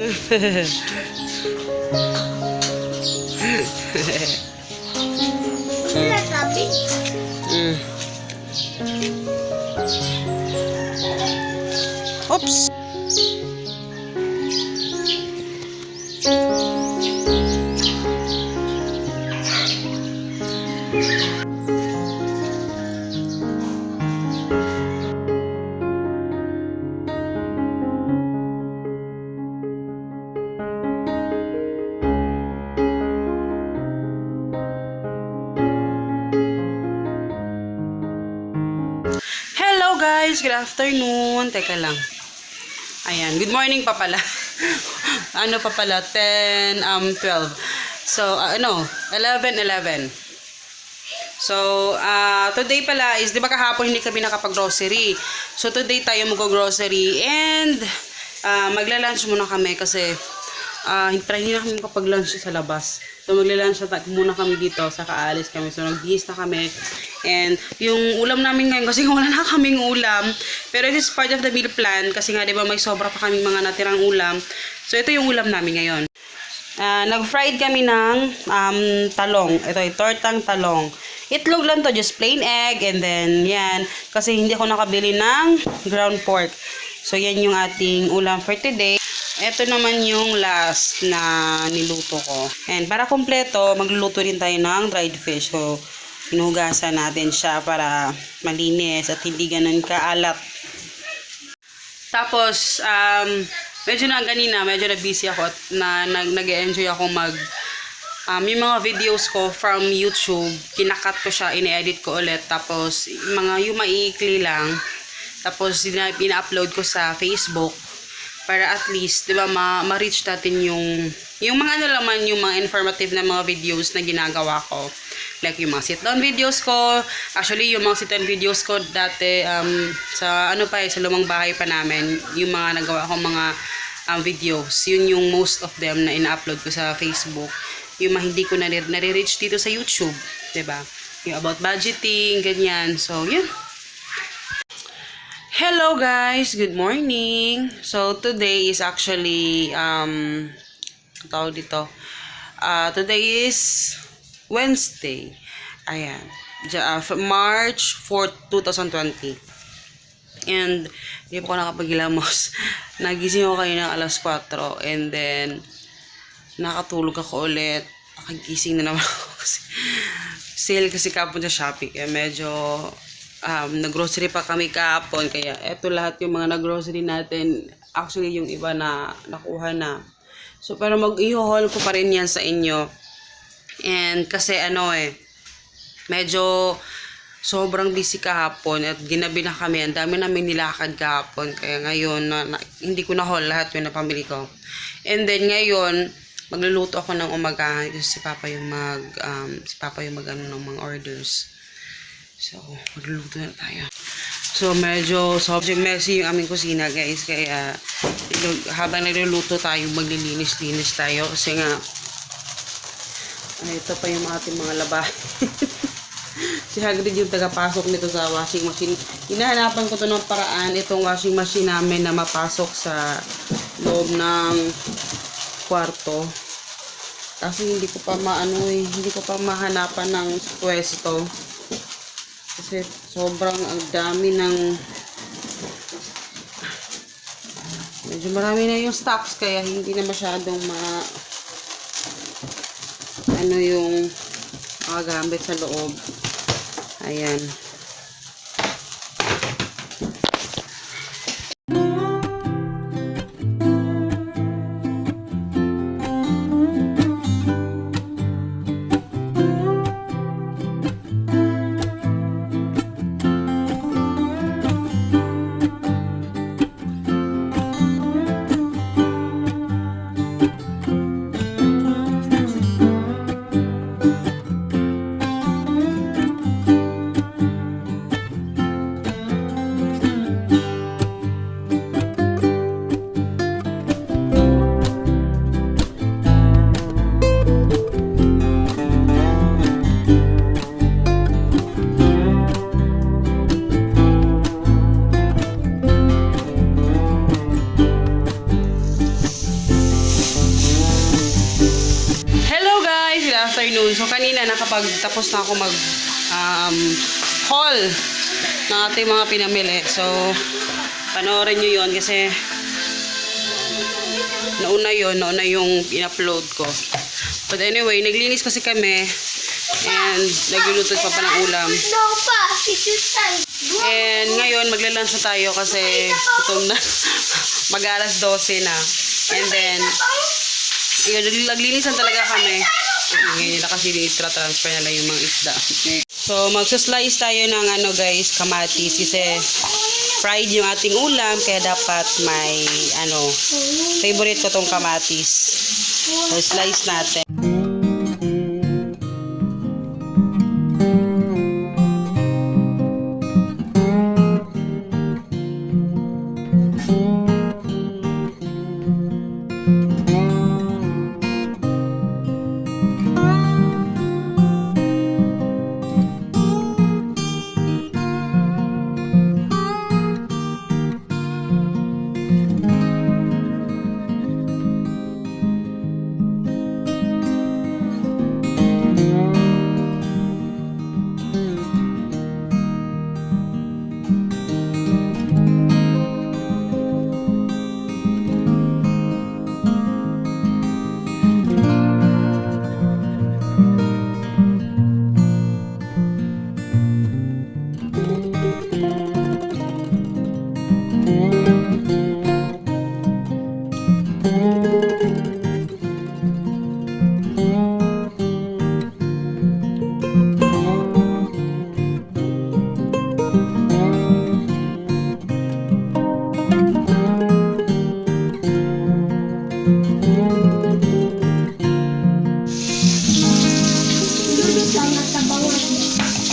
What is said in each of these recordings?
Oops. Hello guys, good afternoon. Teka lang. Ayan, good morning pa pala. Ano pa pala? 12. So, 11. So, today pala is, di ba kahapon hindi kami nakapag-grocery. So, today tayo mag-grocery and magla-lunch muna kami kasi hindi na kami makapag-lunch sa labas. So, magla-lunch muna kami dito sa kaalis kami. So, nagbihis na kami. And yung ulam namin ngayon, kasi wala na kaming ulam. Pero it is part of the meal plan. Kasi nga, di ba, may sobra pa kaming mga natirang ulam. So, ito yung ulam namin ngayon. Nag-fried kami ng talong. Ito yung tortang talong. Itlog lang to, just plain egg. And then, yan. Kasi hindi ako nakabili ng ground pork. So, yan yung ating ulam for today. Ito naman yung last na niluto ko. And para kompleto, magluluto rin tayo ng dried fish. So, hinugasan natin siya para malinis at hindi ganun kaalat. Tapos, medyo na busy ako at nag-enjoy ako yung mga videos ko from YouTube, kinakat ko siya, ine-edit ko ulit. Tapos, yung maiikli lang. Tapos, ina-upload ko sa Facebook para at least, di ba, ma-reach natin yung mga yung mga informative na mga videos na ginagawa ko. Like yung mga sit-down videos ko. Actually, yung mga sit-down videos ko dati, sa lumang bahay pa namin, yung mga nagawa ko mga videos. Yun yung most of them na ina-upload ko sa Facebook. Yung mga hindi ko nare-reach dito sa YouTube. Diba? Yung about budgeting, ganyan. So, yun. Hello guys! Good morning! So, today is actually, tawag dito. Today is Wednesday. Ayan. March 4, 2020. And, hindi po ako nakapaghilamos. Nagising ako kayo ng alas 4. And then, nakatulog ako ulit. Nakagising na naman ako. Sale kasi kapon sa Shopee. Kaya medyo, nag-grocery pa kami kahapon. Kaya, eto lahat yung mga nag-grocery natin. Actually, yung iba na nakuha na. So, pero mag-i-haul ko pa rin yan sa inyo. And kasi medyo sobrang busy kahapon at ginabi na kami. Ang dami namin nilakad kahapon. Kaya ngayon, hindi ko na-haul lahat yung napamili ko. And then ngayon, magluluto ako ng umaga. Si Papa yung mag ng mga orders. So, magluluto na tayo. So, medyo messy yung aming kusina, guys. Kaya, habang nagluluto tayo, maglilinis-linis tayo. Kasi nga, ito pa yung ating mga labahin. Si Hagrid yung tagapasok nito sa washing machine. Hinahanapan ko to ng paraan, itong washing machine namin na mapasok sa loob ng kwarto. Kasi hindi ko pa mahanapan ng pwesto. Kasi sobrang ang dami ng medyo marami na yung stocks kaya hindi na masyadong yung mga gamit sa loob. Ayan. afternoon. So kanina nakapagtapos na ako mag haul ng ating mga pinamili. So panoorin nyo yun kasi nauna yung in-upload ko. But anyway, naglinis kasi kami and nagluluto pa ng ulam. And ngayon maglalunch na tayo kasi gutom na. Mag-alas 12 na. And then yun, naglinisan talaga kami. Ngayon nila kasi transfer na lang yung mga isda. So magsa-slice tayo ng guys, kamatis kasi fried yung ating ulam kaya dapat may favorite ko tong kamatis. So slice natin.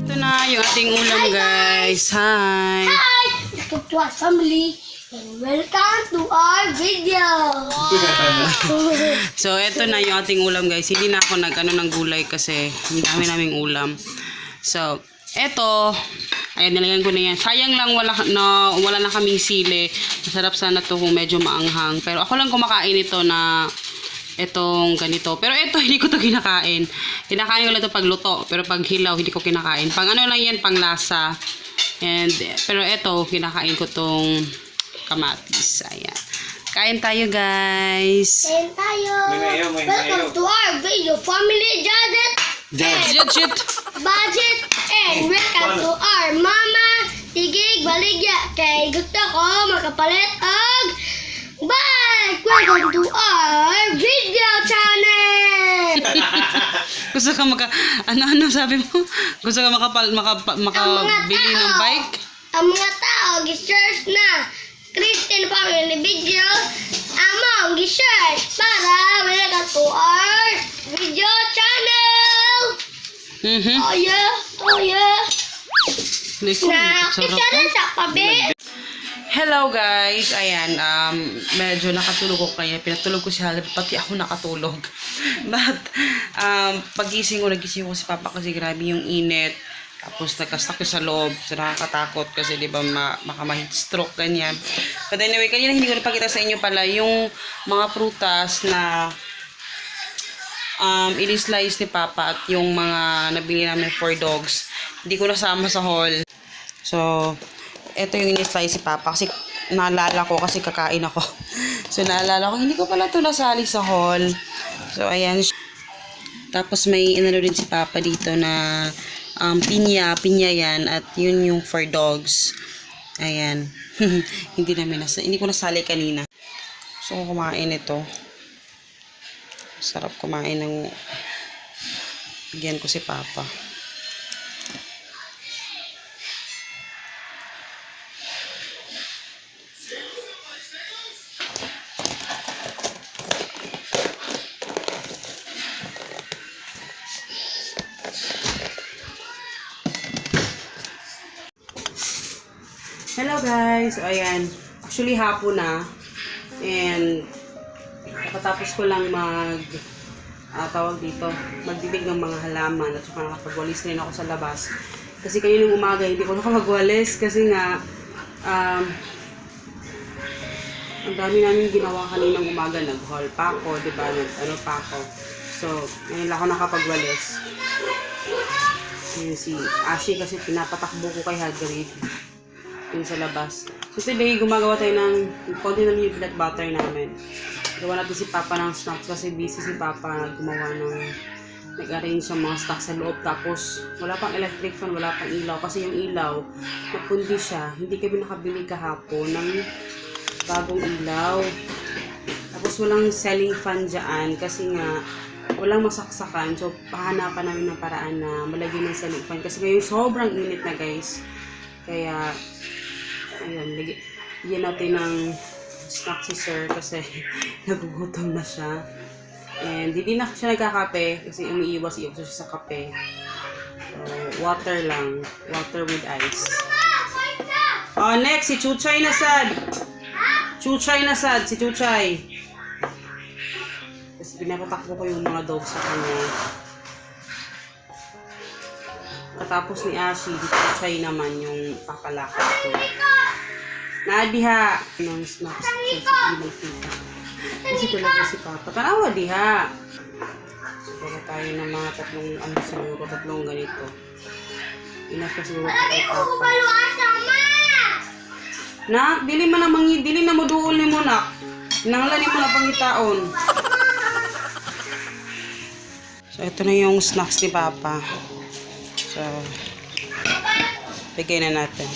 Ito na yung ating ulam guys. Hi! Hi! Welcome to our family and welcome to our video! So ito na yung ating ulam guys. Hindi na ako nag ng gulay kasi hindi dami naming ulam. So eto, ayan, nilagyan ko na yan. Sayang lang wala na kaming sili. Masarap sana to kung medyo maanghang. Pero ako lang kumakain ito na etong ganito. Pero ito, hindi ko to kinakain. Kinakain ko lang ito pag luto. Pero pag hilaw, hindi ko kinakain. Pang lang yan, pang lasa. Pero ito, kinakain ko tong kamatis. Ayan. Kain tayo, guys. Kain tayo! Welcome to our video family, Judget. Budget, and welcome to our mama, Tigig, Baligya. Kay gusto ko makapalit og bike! Welcome to our video channel! Gusto ka ano sabi mo? Gusto ka makabili ng bike? Ang mga tao, gi-search na Christian Family Video, among gi-search para welcome to our video channel! Oh yeah! Oh yeah! Nakita na sa pabi! Hello guys! Ayan, medyo nakatulog ko kaya pinatulog ko si Halit, pati ako nakatulog. But, nagising ko si Papa kasi grabe yung init. Tapos nagkastak ko sa loob. So nakakatakot kasi di ba baka ma-heat stroke ganyan. But anyway, kanina hindi ko napakita sa inyo pala yung mga prutas na ini-slice ni Papa at yung mga nabili namin for dogs. Hindi ko nasama sa haul. So, ito yung ini-slice si Papa kasi naalala ko kasi kakain ako. So, naalala ko, hindi ko pala ito nasali sa haul. So, ayan. Tapos may inano din si Papa dito na pinya yan at yun yung for dogs. Ayan. hindi ko nasali kanina. So, kumain ito. Sarap kumain ng bigyan ko si Papa. Hello guys! So, ayan. Actually, hapon na. And, katapos ko lang magdilig ng mga halaman at saka nakapagwalis rin ako sa labas. Kasi kaninang umaga, hindi ko nakapagwalis kasi nga, ang dami namin ginawa kaninang umaga. Nag-haul pa ako, diba? Nag-ano pa ako. So, So, ngayon lang ako nakapagwalis. Yun si Ashi kasi pinapatakbo ko kay Hagrid. Yun sa labas. So today, gumagawa tayo ng konti ng yung peanut butter namin. Gawa natin si Papa ng snacks kasi busy si Papa gumawa ng nag-arrange ng mga stocks sa loob. Tapos, wala pang electric fan, wala pang ilaw. Kasi yung ilaw, napundi siya. Hindi kami nakabili kahapon ng bagong ilaw. Tapos, walang selling fan dyan kasi nga, walang masaksakan. So, pahanapan namin ng paraan na malagyan ng selling fan. Kasi ngayon, sobrang init na guys. Kaya, ayun, lagyan natin ng snack si Sir kasi nagugutom na siya. And hindi na siya nagkakape kasi umiiwas-iwas siya sa kape. So, water lang. Water with ice. Oh, next, si Chuchay na sad. Chuchay na sad, si Chuchay. Kasi pinapatakbo ko yung mga dogs sa kanya. Katapos ni Ashi, si Chuchay naman yung papalakad ko. Nadiha! Nang snacks. Sige lang kita. Kasi talaga si Papa. Tanawa diha. Siguro tayo ng mga tatlong ganito. Enough ka siguro kay Papa. Nak, dili na mo duol ni mo nak. Nanglan ni mo na pangitaon. So, ito na yung snacks ni Papa. So, bigay na natin.